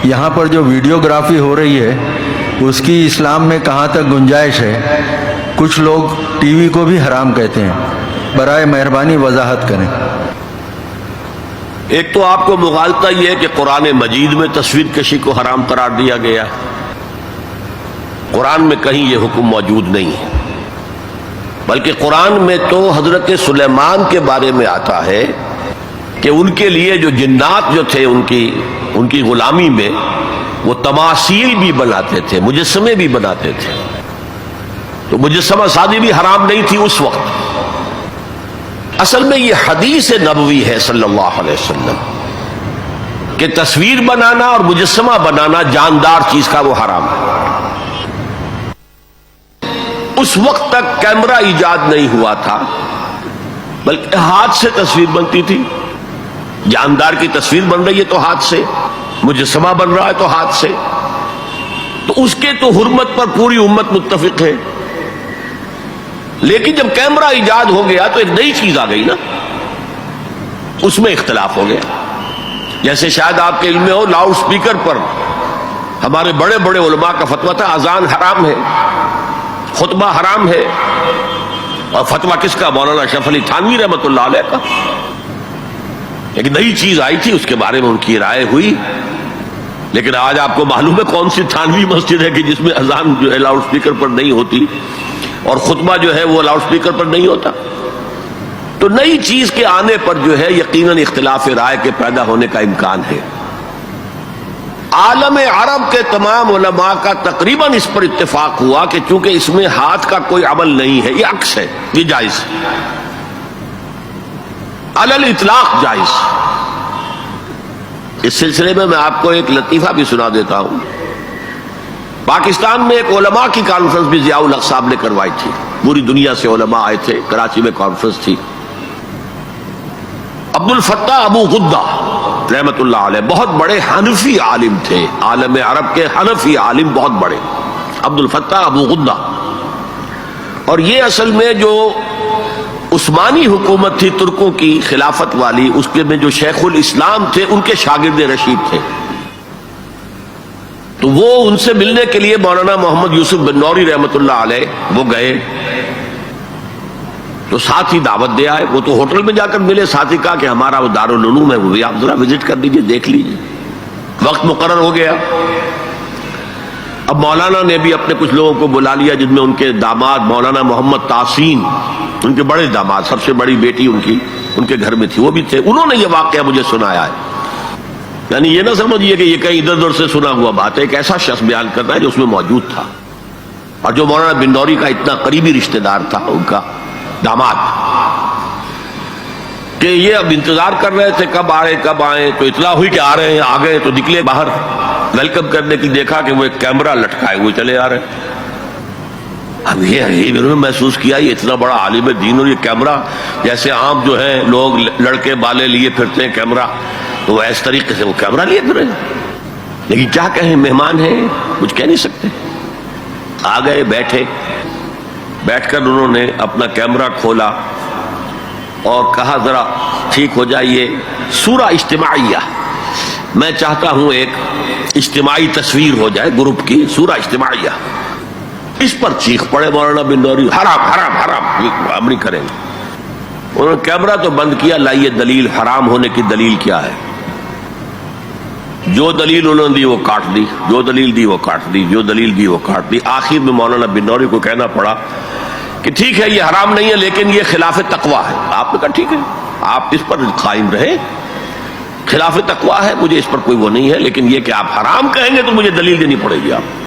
یہاں پر جو ویڈیوگرافی ہو رہی ہے اس کی اسلام میں کہاں تک گنجائش ہے؟ کچھ لوگ ٹی وی کو بھی حرام کہتے ہیں، برائے مہربانی وضاحت کریں۔ ایک تو آپ کو مغالطہ یہ ہے کہ قرآن مجید میں تصویر کشی کو حرام قرار دیا گیا ہے۔ قرآن میں کہیں یہ حکم موجود نہیں ہے، بلکہ قرآن میں تو حضرت سلیمان کے بارے میں آتا ہے کہ ان کے لیے جو جنات جو تھے ان کی غلامی میں وہ تماثیل بھی بناتے تھے، مجسمے بھی بناتے تھے، تو مجسمہ سازی بھی حرام نہیں تھی اس وقت۔ اصل میں یہ حدیث نبوی ہے صلی اللہ علیہ وسلم کہ تصویر بنانا اور مجسمہ بنانا جاندار چیز کا وہ حرام ہے۔ اس وقت تک کیمرہ ایجاد نہیں ہوا تھا، بلکہ ہاتھ سے تصویر بنتی تھی۔ جاندار کی تصویر بن رہی ہے تو ہاتھ سے، مجسمہ بن رہا ہے تو ہاتھ سے، تو اس کے تو حرمت پر پوری امت متفق ہے۔ لیکن جب کیمرہ ایجاد ہو گیا تو ایک نئی چیز آ گئی نا، اس میں اختلاف ہو گیا۔ جیسے شاید آپ کے علم میں ہو، لاؤڈ سپیکر پر ہمارے بڑے بڑے علماء کا فتویٰ تھا اذان حرام ہے، خطبہ حرام ہے، اور فتویٰ کس کا؟ مولانا اشرف علی تھانوی رحمۃ اللہ علیہ کا۔ ایک نئی چیز آئی تھی، اس کے بارے میں ان کی رائے ہوئی، لیکن آج آپ کو معلوم ہے کون سی تھانوی مسجد ہے کہ جس میں اذان جو ہے لاؤڈ سپیکر پر نہیں ہوتی اور خطبہ جو ہے وہ لاؤڈ سپیکر پر نہیں ہوتا۔ تو نئی چیز کے آنے پر جو ہے یقیناً اختلاف رائے کے پیدا ہونے کا امکان ہے۔ عالم عرب کے تمام علماء کا تقریباً اس پر اتفاق ہوا کہ چونکہ اس میں ہاتھ کا کوئی عمل نہیں ہے، یہ عکس ہے، یہ جائز، علی الاطلاق جائز۔ اس سلسلے میں آپ کو ایک لطیفہ بھی سنا دیتا ہوں۔ پاکستان میں ایک علماء کی کانفرنس بھی ضیاء الحق صاحب نے کروائی تھی، پوری دنیا سے علماء آئے تھے، کراچی میں کانفرنس تھی۔ عبد الفتاح ابو غدہ رحمت اللہ علیہ بہت بڑے حنفی عالم تھے، عالم عرب کے حنفی عالم بہت بڑے، عبد الفتاح ابو غدہ۔ اور یہ اصل میں جو عثمانی حکومت تھی ترکوں کی خلافت والی، اس کے میں جو شیخ الاسلام تھے ان کے شاگرد رشید تھے۔ تو وہ ان سے ملنے کے لیے مولانا محمد یوسف بن نوری رحمت اللہ علیہ وہ گئے، تو ساتھ ہی دعوت دے آئے۔ وہ تو ہوٹل میں جا کر ملے، ساتھ ہی کہا کہ ہمارا وہ دارالعلوم ہے، وہ بھی آپ ذرا وزٹ کر دیجئے، دیکھ لیجئے۔ وقت مقرر ہو گیا۔ اب مولانا نے بھی اپنے کچھ لوگوں کو بلا لیا، جن میں ان کے داماد مولانا محمد تحسین، ان کے بڑے داماد، سب سے بڑی بیٹی ان کی ان کے گھر میں تھی، وہ بھی تھے۔ انہوں نے یہ واقعہ مجھے سنایا ہے، یعنی یہ نہ سمجھیے کہ یہ کہیں ادھر ادھر سے سنا ہوا بات ہے، ایک ایسا شخص بیان کرتا ہے جو اس میں موجود تھا، اور جو مولانا بن نوری کا اتنا قریبی رشتہ دار تھا، ان کا داماد، کہ یہ اب انتظار کر رہے تھے کب آئے کب آئے، تو اطلاع ہوئی کہ آ رہے ہیں، آ گئے تو نکلے باہر ویلکم کرنے کی، دیکھا کہ وہ ایک کیمرہ لٹکائے ہوئے چلے آ رہے ہیں۔ اب یہ انہوں نے محسوس کیا یہ اتنا بڑا عالم دین اور یہ کیمرہ، جیسے عام جو ہے لوگ لڑکے بالے لیے پھرتے ہیں کیمرہ، تو وہ اس طریقے سے وہ کیمرہ لیے پھرے۔ لیکن کیا کہیں، مہمان ہیں، کچھ کہہ نہیں سکتے۔ آ گئے، بیٹھے، بیٹھ کر انہوں نے اپنا کیمرہ کھولا اور کہا ذرا ٹھیک ہو جائیے، سورہ اجتماعیہ، میں چاہتا ہوں ایک اجتماعی تصویر ہو جائے گروپ کی، سورہ اجتماعیہ۔ اس پر چیخ پڑے مولانا بن نوری، حرام حرام حرام، ہم نہیں کریں گے۔ انہوں نے کیمرہ تو بند کیا، لائیے دلیل، حرام ہونے کی دلیل کیا ہے؟ جو دلیل انہوں نے دی وہ کاٹ دی، جو دلیل دی وہ کاٹ دی، جو دلیل دی وہ کاٹ دی۔ آخر میں مولانا بن نوری کو کہنا پڑا کہ ٹھیک ہے یہ حرام نہیں ہے، لیکن یہ خلاف تقویٰ ہے۔ آپ نے کہا ٹھیک ہے، آپ اس پر قائم رہیں، خلاف تقویٰ ہے، مجھے اس پر کوئی وہ نہیں ہے، لیکن یہ کہ آپ حرام کہیں گے تو مجھے دلیل دینی پڑے گی۔ آپ